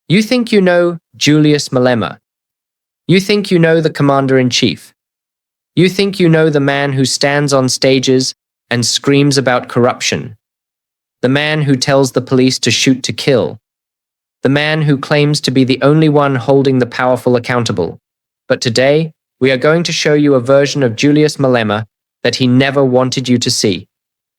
You think you know Julius Malema. You think you know the commander-in-chief. You think you know the man who stands on stages and screams about corruption. The man who tells the police to shoot to kill. The man who claims to be the only one holding the powerful accountable. But today, we are going to show you a version of Julius Malema that he never wanted you to see.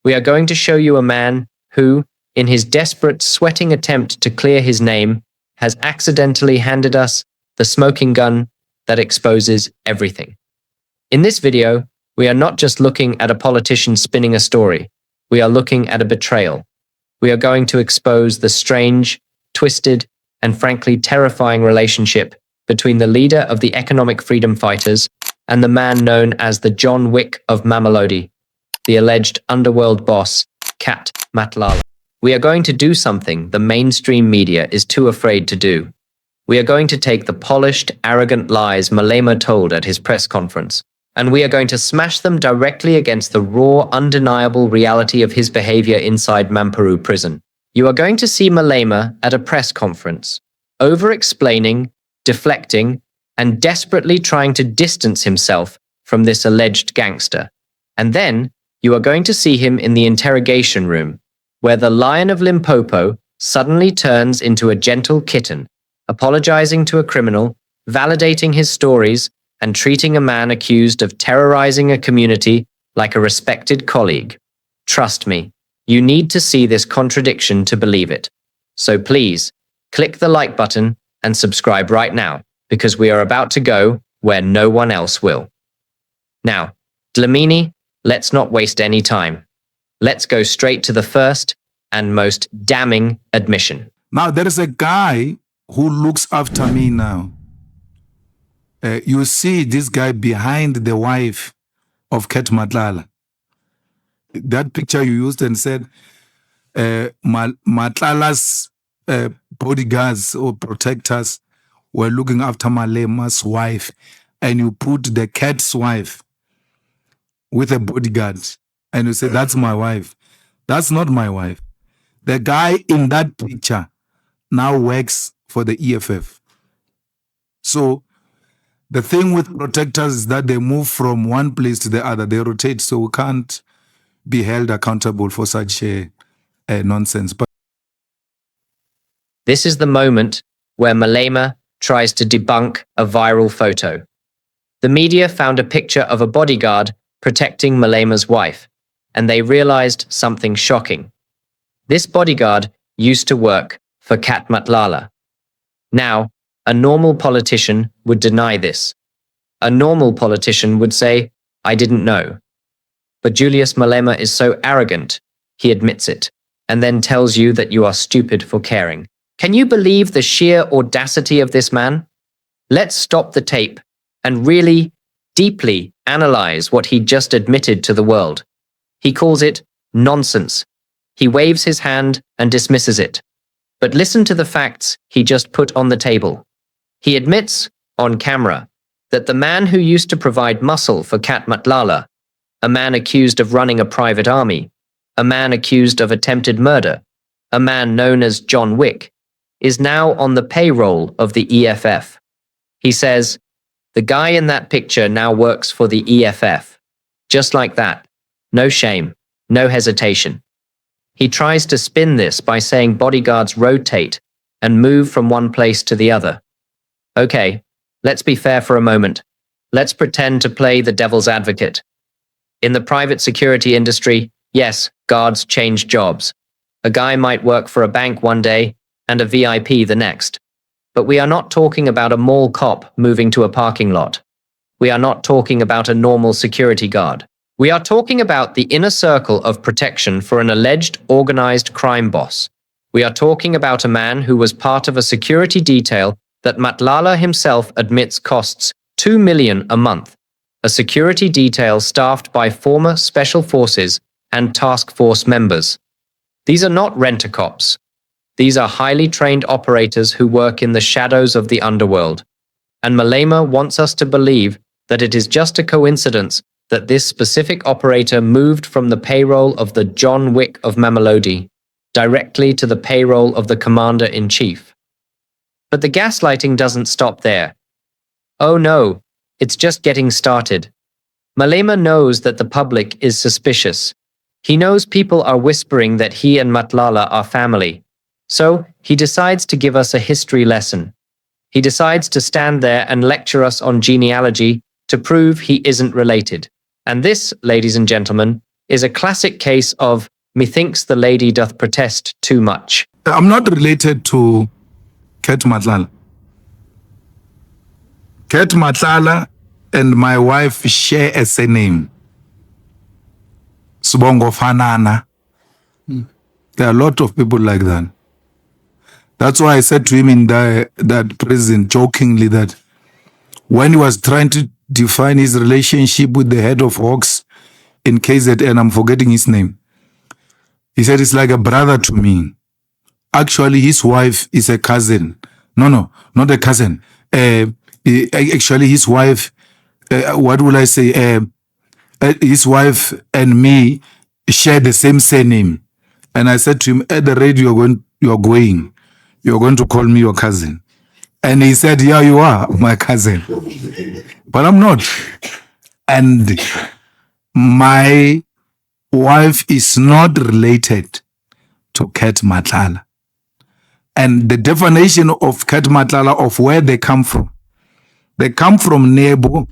We are going to show you a man who, in his desperate, sweating attempt to clear his name, has accidentally handed us the smoking gun that exposes everything. In this video, we are not just looking at a politician spinning a story. We are looking at a betrayal. We are going to expose the strange, twisted, and frankly terrifying relationship between the leader of the economic freedom fighters and the man known as the John Wick of Mamelodi, the alleged underworld boss, Matlala. We are going to do something the mainstream media is too afraid to do. We are going to take the polished, arrogant lies Malema told at his press conference, and we are going to smash them directly against the raw, undeniable reality of his behavior inside Mampuru Prison. You are going to see Malema at a press conference, over-explaining, deflecting, and desperately trying to distance himself from this alleged gangster. And then, you are going to see him in the interrogation room, where the Lion of Limpopo suddenly turns into a gentle kitten, apologizing to a criminal, validating his stories, and treating a man accused of terrorizing a community like a respected colleague. Trust me, you need to see this contradiction to believe it. So please, click the like button and subscribe right now, because we are about to go where no one else will. Now, Dlamini, let's not waste any time. Let's go straight to the first and most damning admission. Now, there is a guy who looks after me now. You see this guy behind the wife of Matlala. That picture you used and said, Matlala's bodyguards or protectors were looking after Malema's wife, and you put the cat's wife with a bodyguard, and you say, that's my wife. That's not my wife. The guy in that picture now works for the EFF. So the thing with protectors is that they move from one place to the other. They rotate, so we can't be held accountable for such nonsense. But this is the moment where Malema tries to debunk a viral photo. The media found a picture of a bodyguard protecting Malema's wife, and they realized something shocking. This bodyguard used to work for Matlala. Now, a normal politician would deny this. A normal politician would say, I didn't know. But Julius Malema is so arrogant, he admits it, and then tells you that you are stupid for caring. Can you believe the sheer audacity of this man? Let's stop the tape and really, deeply analyze what he just admitted to the world. He calls it nonsense. He waves his hand and dismisses it. But listen to the facts he just put on the table. He admits, on camera, that the man who used to provide muscle for Matlala, a man accused of running a private army, a man accused of attempted murder, a man known as John Wick, is now on the payroll of the EFF. He says, the guy in that picture now works for the EFF. Just like that. No shame, no hesitation. He tries to spin this by saying bodyguards rotate and move from one place to the other. Okay, let's be fair for a moment. Let's pretend to play the devil's advocate. In the private security industry, yes, guards change jobs. A guy might work for a bank one day and a VIP the next. But we are not talking about a mall cop moving to a parking lot. We are not talking about a normal security guard. We are talking about the inner circle of protection for an alleged organized crime boss. We are talking about a man who was part of a security detail that Matlala himself admits costs $2 million a month. A security detail staffed by former special forces and task force members. These are not rent-a-cops. These are highly trained operators who work in the shadows of the underworld. And Malema wants us to believe that it is just a coincidence that this specific operator moved from the payroll of the John Wick of Mamelodi directly to the payroll of the commander-in-chief. But the gaslighting doesn't stop there. Oh no, it's just getting started. Malema knows that the public is suspicious. He knows people are whispering that he and Matlala are family. So he decides to give us a history lesson. He decides to stand there and lecture us on genealogy to prove he isn't related. And this, ladies and gentlemen, is a classic case of methinks the lady doth protest too much. I'm not related to Ket Matlala. Ket Matlala and my wife share a surname. Sibongo Fanana. There are a lot of people like that. That's why I said to him in that prison, jokingly, that when he was trying to define his relationship with the head of Hawks in KZN, I'm forgetting his name. He said, it's like a brother to me. Actually, his wife is a cousin. No, not a cousin. Actually, his wife, what will I say? His wife and me share the same surname. And I said to him, at the rate you're going to call me your cousin. And he said, yeah, you are my cousin. But I'm not. And my wife is not related to Ket Matlala. And the definition of Ket Matlala, of where they come from Nebo,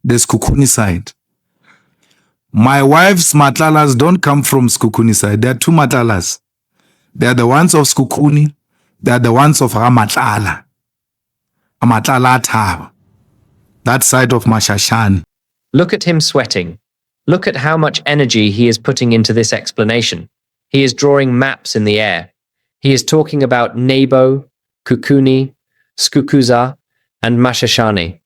the Skukuni side. My wife's Matlalas don't come from Skukuni side. There are two Matlalas. They are the ones of Skukuni. They are the ones of Matlala. Matlala Tava. That side of Mashashani. Look at him sweating. Look at how much energy he is putting into this explanation. He is drawing maps in the air. He is talking about Nebo, Kukuni, Skukuza, and Mashashani.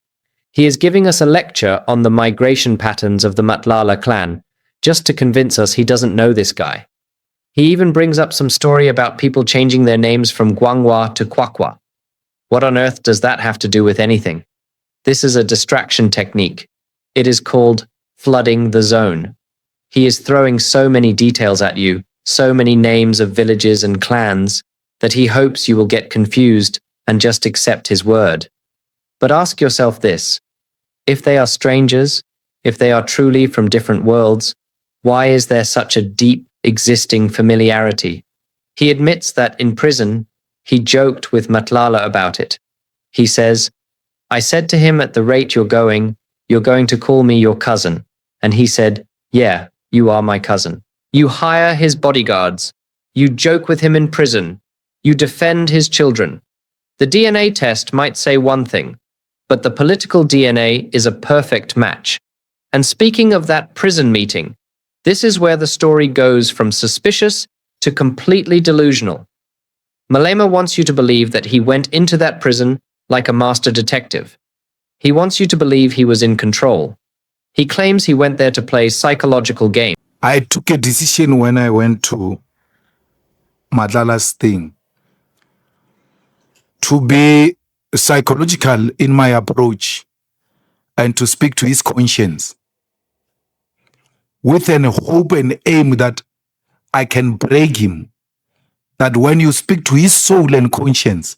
He is giving us a lecture on the migration patterns of the Matlala clan, just to convince us he doesn't know this guy. He even brings up some story about people changing their names from Gwangwa to Kwakwa. What on earth does that have to do with anything? This is a distraction technique. It is called flooding the zone. He is throwing so many details at you, so many names of villages and clans, that he hopes you will get confused and just accept his word. But ask yourself this: if they are strangers, if they are truly from different worlds, why is there such a deep, existing familiarity? He admits that in prison, he joked with Matlala about it. He says, I said to him, at the rate you're going to call me your cousin. And he said, yeah, you are my cousin. You hire his bodyguards. You joke with him in prison. You defend his children. The DNA test might say one thing, but the political DNA is a perfect match. And speaking of that prison meeting, this is where the story goes from suspicious to completely delusional. Malema wants you to believe that he went into that prison like a master detective. He wants you to believe he was in control. He claims he went there to play psychological games. I took a decision when I went to Matlala's thing to be psychological in my approach and to speak to his conscience with an hope and aim that I can break him. That when you speak to his soul and conscience,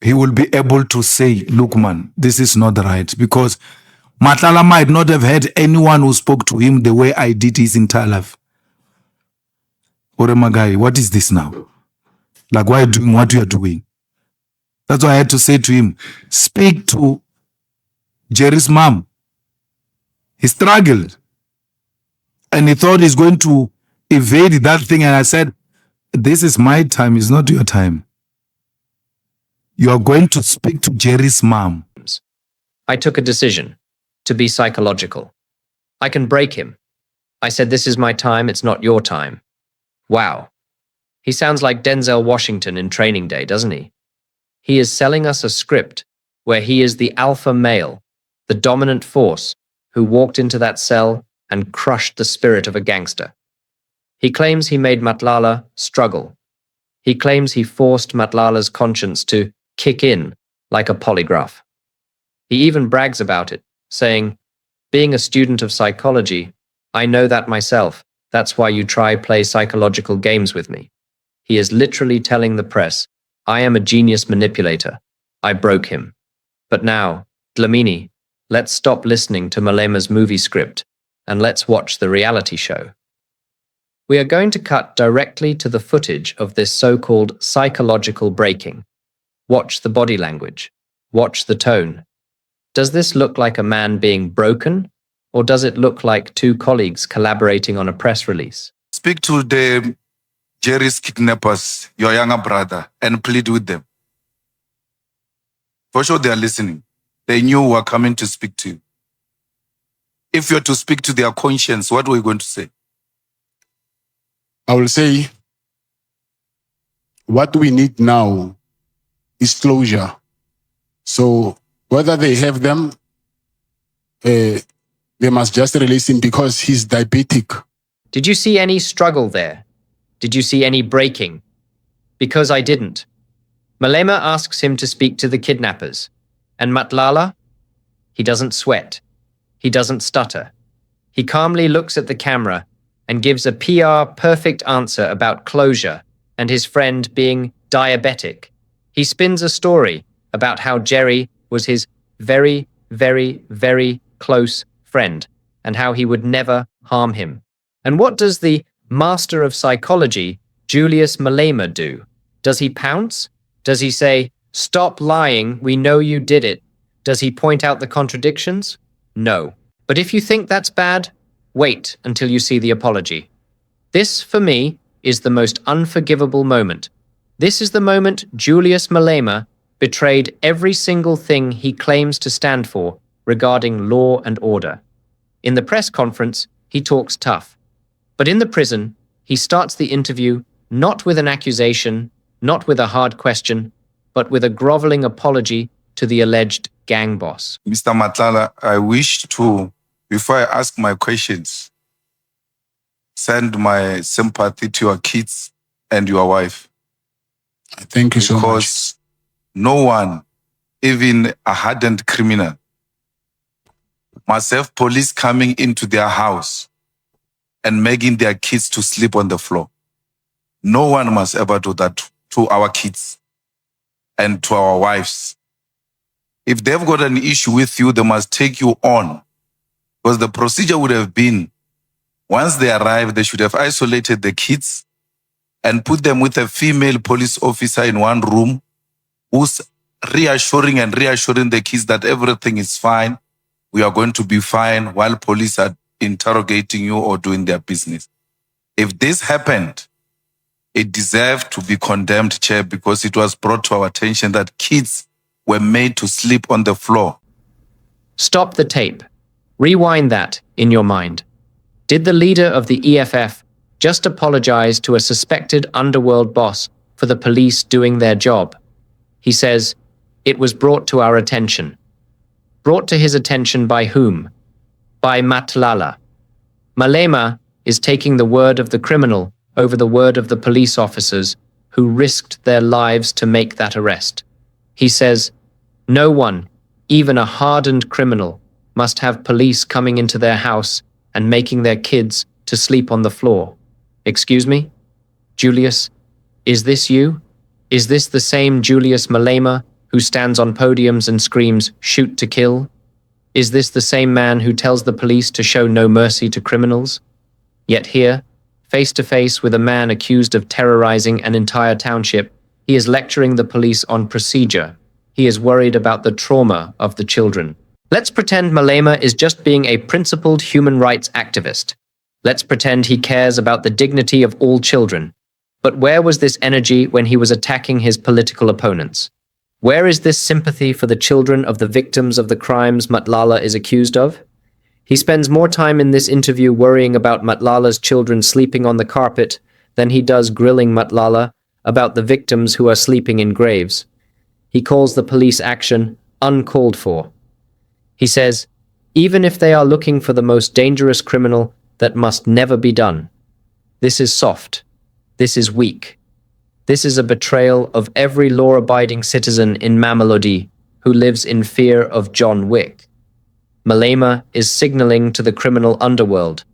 he will be able to say, look, man, this is not right. Because Matlala might not have had anyone who spoke to him the way I did his entire life. Oremagai, what is this now? Like, why are you doing what you are doing? That's why I had to say to him, speak to Jerry's mom. He struggled. And he thought he's going to evade that thing. And I said, this is my time, it's not your time. You are going to speak to Jerry's mom. I took a decision to be psychological. I can break him. I said, this is my time, it's not your time. Wow. He sounds like Denzel Washington in Training Day, doesn't he? He is selling us a script where he is the alpha male, the dominant force, who walked into that cell and crushed the spirit of a gangster. He claims he made Matlala struggle. He claims he forced Matlala's conscience to kick in like a polygraph. He even brags about it, saying, being a student of psychology, I know that myself. That's why you play psychological games with me. He is literally telling the press I am a genius manipulator. I broke him. But now, Dlamini, let's stop listening to Malema's movie script and let's watch the reality show. We are going to cut directly to the footage of this so-called psychological breaking. Watch the body language. Watch the tone. Does this look like a man being broken, or does it look like two colleagues collaborating on a press release? Speak to the Jerry's kidnappers, your younger brother, and plead with them. For sure they are listening. They knew we were coming to speak to you. If you're to speak to their conscience, what were you going to say? I will say, what we need now is closure. So whether they have them, they must just release him because he's diabetic. Did you see any struggle there? Did you see any breaking? Because I didn't. Malema asks him to speak to the kidnappers. And Matlala? He doesn't sweat. He doesn't stutter. He calmly looks at the camera and gives a PR perfect answer about closure and his friend being diabetic. He spins a story about how Jerry was his very, very, very close friend and how he would never harm him. And what does the master of psychology, Julius Malema, do? Does he pounce? Does he say, "Stop lying, we know you did it"? Does he point out the contradictions? No. But if you think that's bad, wait until you see the apology. This, for me, is the most unforgivable moment. This is the moment Julius Malema betrayed every single thing he claims to stand for regarding law and order. In the press conference, he talks tough. But in the prison, he starts the interview not with an accusation, not with a hard question, but with a groveling apology to the alleged gang boss. Mr. Matlala, I wish to, before I ask my questions, send my sympathy to your kids and your wife. Thank you so much. Because no one, even a hardened criminal, must have police coming into their house and making their kids to sleep on the floor. No one must ever do that to our kids and to our wives. If they've got an issue with you, they must take you on. Because the procedure would have been, once they arrive, they should have isolated the kids and put them with a female police officer in one room who's reassuring the kids that everything is fine. We are going to be fine while police are interrogating you or doing their business. If this happened, it deserved to be condemned, Chair, because it was brought to our attention that kids were made to sleep on the floor. Stop the tape. Rewind that in your mind. Did the leader of the EFF just apologize to a suspected underworld boss for the police doing their job? He says, "It was brought to our attention." Brought to his attention by whom? By Matlala. Malema is taking the word of the criminal over the word of the police officers who risked their lives to make that arrest. He says, no one, even a hardened criminal, must have police coming into their house and making their kids to sleep on the floor. Excuse me? Julius, is this you? Is this the same Julius Malema who stands on podiums and screams, "Shoot to kill"? Is this the same man who tells the police to show no mercy to criminals? Yet here, face to face with a man accused of terrorizing an entire township, he is lecturing the police on procedure. He is worried about the trauma of the children. Let's pretend Malema is just being a principled human rights activist. Let's pretend he cares about the dignity of all children. But where was this energy when he was attacking his political opponents? Where is this sympathy for the children of the victims of the crimes Matlala is accused of? He spends more time in this interview worrying about Matlala's children sleeping on the carpet than he does grilling Matlala about the victims who are sleeping in graves. He calls the police action uncalled for. He says, even if they are looking for the most dangerous criminal, that must never be done. This is soft. This is weak. This is a betrayal of every law-abiding citizen in Mamelodi who lives in fear of John Wick. Malema is signaling to the criminal underworld,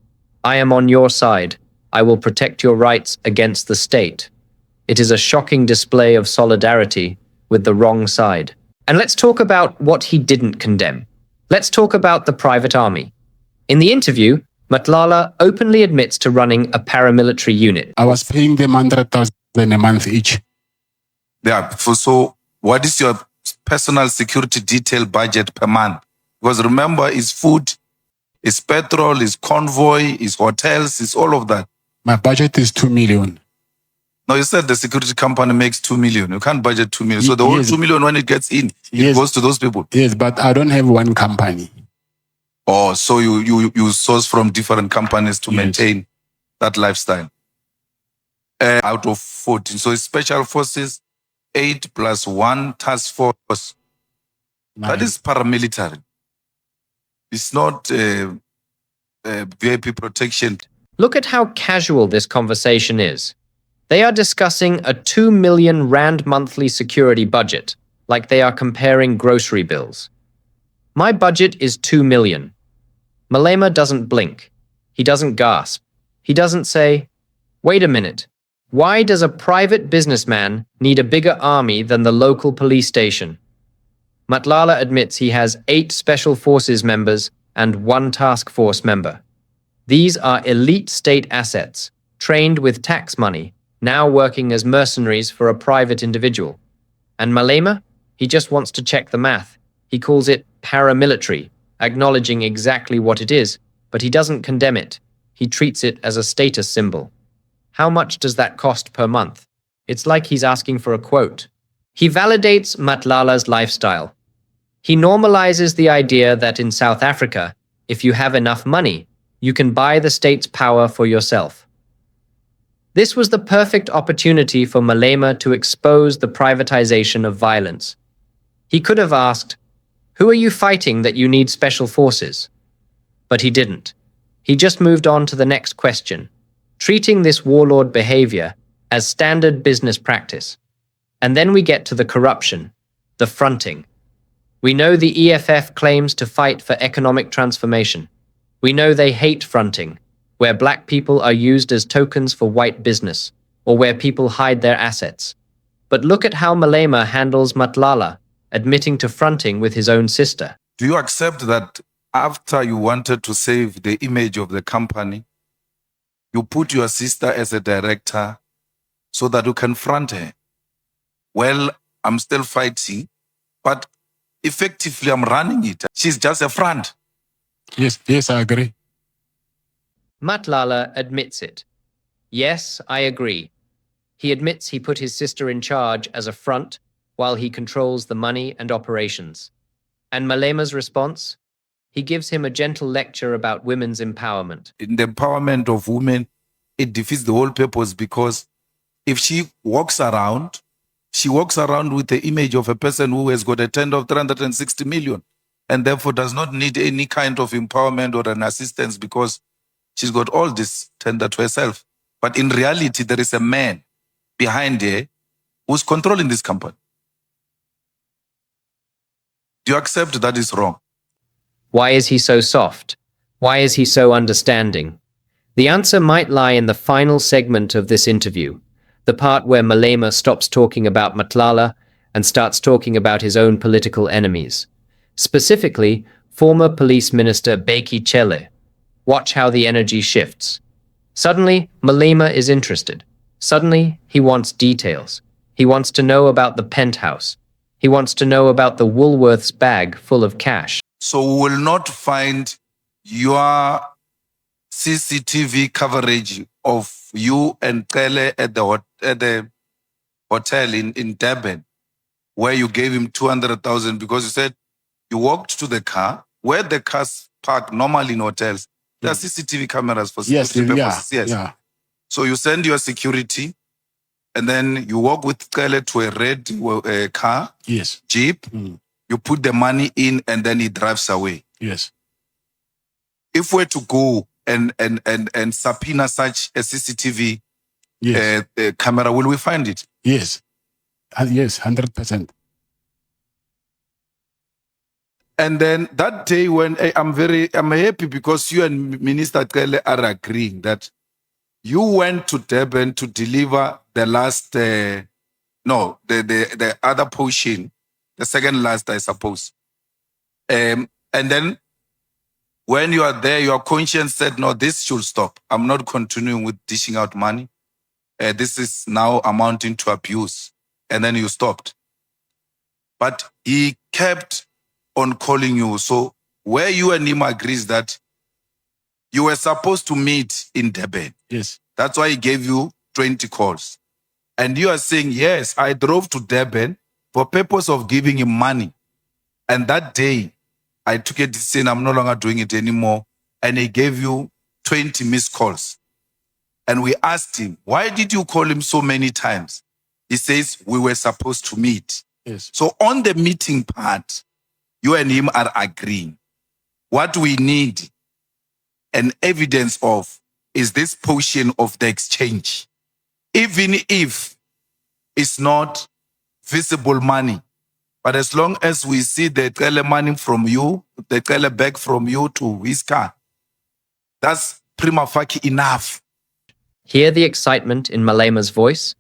I am on your side. I will protect your rights against the state. It is a shocking display of solidarity with the wrong side. And let's talk about what he didn't condemn. Let's talk about the private army. In the interview, Matlala openly admits to running a paramilitary unit. I was paying them 100,000 a month each. Yeah. So what is your personal security detail budget per month? Because remember, it's food, it's petrol, it's convoy, it's hotels, it's all of that. My budget is 2 million. No, you said the security company makes 2 million. You can't budget 2 million. So the whole Yes. 2 million, when it gets in, Yes. it goes to those people. Yes, but I don't have one company. Oh, so you source from different companies to Yes. maintain that lifestyle. Out of 14. So it's special forces, 8 plus 1 task force. That is paramilitary. It's not VIP protection. Look at how casual this conversation is. They are discussing a 2 million rand monthly security budget, like they are comparing grocery bills. My budget is 2 million. Malema doesn't blink. He doesn't gasp. He doesn't say, wait a minute, why does a private businessman need a bigger army than the local police station? Matlala admits he has 8 special forces members and 1 task force member. These are elite state assets, trained with tax money, now working as mercenaries for a private individual. And Malema? He just wants to check the math. He calls it paramilitary, acknowledging exactly what it is, but he doesn't condemn it. He treats it as a status symbol. How much does that cost per month? It's like he's asking for a quote. He validates Matlala's lifestyle. He normalizes the idea that in South Africa, if you have enough money, you can buy the state's power for yourself. This was the perfect opportunity for Malema to expose the privatization of violence. He could have asked, who are you fighting that you need special forces? But he didn't. He just moved on to the next question, treating this warlord behavior as standard business practice. And then we get to the corruption, the fronting. We know the EFF claims to fight for economic transformation. We know they hate fronting, where black people are used as tokens for white business, or where people hide their assets. But look at how Malema handles Matlala, admitting to fronting with his own sister. Do you accept that after you wanted to save the image of the company, you put your sister as a director so that you can front her? Well, I'm still fighting, but effectively I'm running it. She's just a front. Yes, I agree. Matlala admits it. Yes, I agree. He admits he put his sister in charge as a front while he controls the money and operations. And Malema's response? He gives him a gentle lecture about women's empowerment. In the empowerment of women, it defeats the whole purpose, because if she walks around with the image of a person who has got a tender of 360 million and therefore does not need any kind of empowerment or an assistance because she's got all this tender to herself. But in reality, there is a man behind her who's controlling this company. Do you accept that is wrong? Why is he so soft? Why is he so understanding? The answer might lie in the final segment of this interview, the part where Malema stops talking about Matlala and starts talking about his own political enemies. Specifically, former Police Minister Bheki Cele. Watch how the energy shifts. Suddenly, Malema is interested. Suddenly, he wants details. He wants to know about the penthouse. He wants to know about the Woolworths bag full of cash. So we will not find your CCTV coverage of you and Kele at the hotel in Durban, where you gave him 200,000 because you said you walked to the car, where the cars park normally in hotels. There are CCTV cameras for security purposes. Yes. Yeah. So you send your security, and then you walk with Kele to a red car, Yes. Jeep. You put the money in, and then he drives away. Yes. If we're to go and subpoena such a CCTV Yes. camera, will we find it? Yes. Yes, 100%. And then that day when I'm happy because you and Minister Kele are agreeing that you went to Durban to deliver the last, no, the other portion, the second last, I suppose. And then when you are there, your conscience said, no, this should stop. I'm not continuing with dishing out money. This is now amounting to abuse. And then you stopped. But he kept on calling you. So where you and him agrees that you were supposed to meet in Durban. Yes. That's why he gave you 20 calls. And you are saying, yes, I drove to Durban for purpose of giving him money. And that day, I took a decision, I'm no longer doing it anymore. And he gave you 20 missed calls. And we asked him, why did you call him so many times? He says, we were supposed to meet. Yes. So on the meeting part, you and him are agreeing. What we need an evidence of is this portion of the exchange. Even if it's not visible money, but as long as we see the trailer money from you, the trailer bag from you to his car, that's prima facie enough. Hear the excitement in Malema's voice?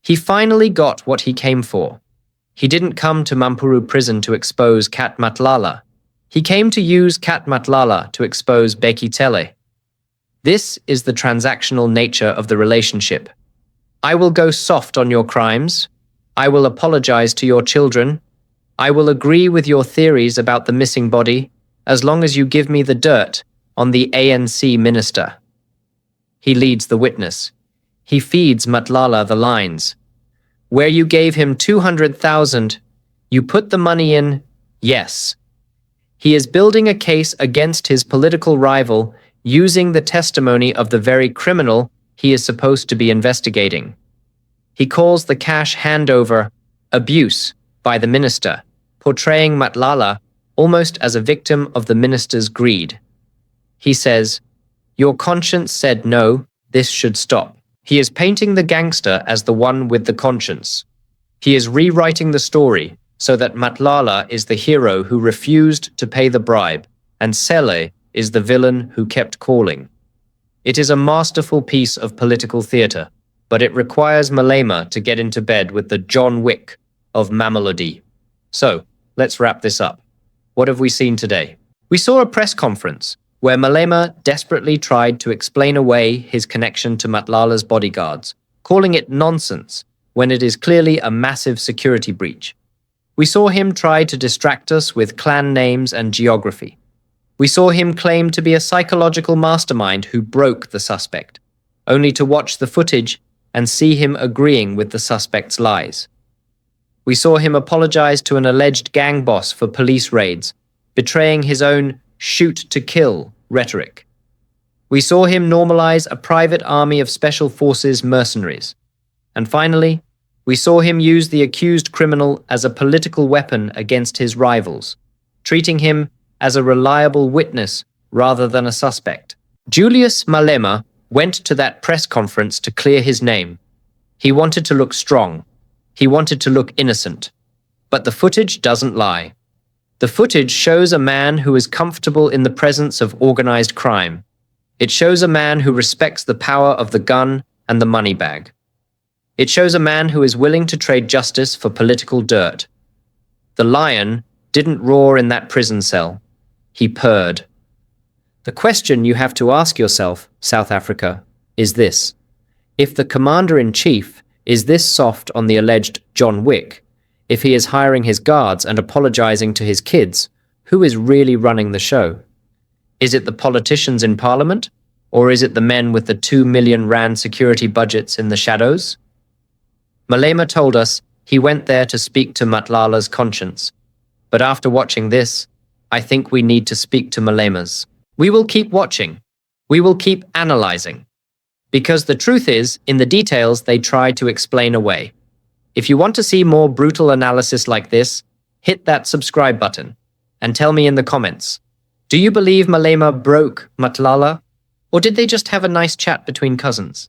He finally got what he came for. He didn't come to Mampuru Prison to expose Kat Matlala. He came to use Kat Matlala to expose Bheki Cele. This is the transactional nature of the relationship. I will go soft on your crimes. I will apologize to your children. I will agree with your theories about the missing body as long as you give me the dirt on the ANC minister. He leads the witness. He feeds Matlala the lines. Where you gave him 200,000, you put the money in, yes. He is building a case against his political rival using the testimony of the very criminal he is supposed to be investigating. He calls the cash handover abuse by the minister, portraying Matlala almost as a victim of the minister's greed. He says, your conscience said no, this should stop. He is painting the gangster as the one with the conscience. He is rewriting the story so that Matlala is the hero who refused to pay the bribe, and Cele is the villain who kept calling. It is a masterful piece of political theatre, but it requires Malema to get into bed with the John Wick of Mamelodi. So, let's wrap this up. What have we seen today? We saw a press conference where Malema desperately tried to explain away his connection to Matlala's bodyguards, calling it nonsense when it is clearly a massive security breach. We saw him try to distract us with clan names and geography. We saw him claim to be a psychological mastermind who broke the suspect, only to watch the footage and see him agreeing with the suspect's lies. We saw him apologize to an alleged gang boss for police raids, betraying his own shoot-to-kill rhetoric. We saw him normalize a private army of special forces mercenaries. And finally, we saw him use the accused criminal as a political weapon against his rivals, treating him as a reliable witness rather than a suspect. Julius Malema went to that press conference to clear his name. He wanted to look strong. He wanted to look innocent. But the footage doesn't lie. The footage shows a man who is comfortable in the presence of organized crime. It shows a man who respects the power of the gun and the money bag. It shows a man who is willing to trade justice for political dirt. The lion didn't roar in that prison cell. He purred. The question you have to ask yourself, South Africa, is this. If the commander-in-chief is this soft on the alleged John Wick, if he is hiring his guards and apologizing to his kids, who is really running the show? Is it the politicians in parliament? Or is it the men with the 2 million rand security budgets in the shadows? Malema told us he went there to speak to Matlala's conscience. But after watching this, I think we need to speak to Malema's. We will keep watching. We will keep analyzing. Because the truth is, in the details, they try to explain away. If you want to see more brutal analysis like this, hit that subscribe button and tell me in the comments. Do you believe Malema broke Matlala? Or did they just have a nice chat between cousins?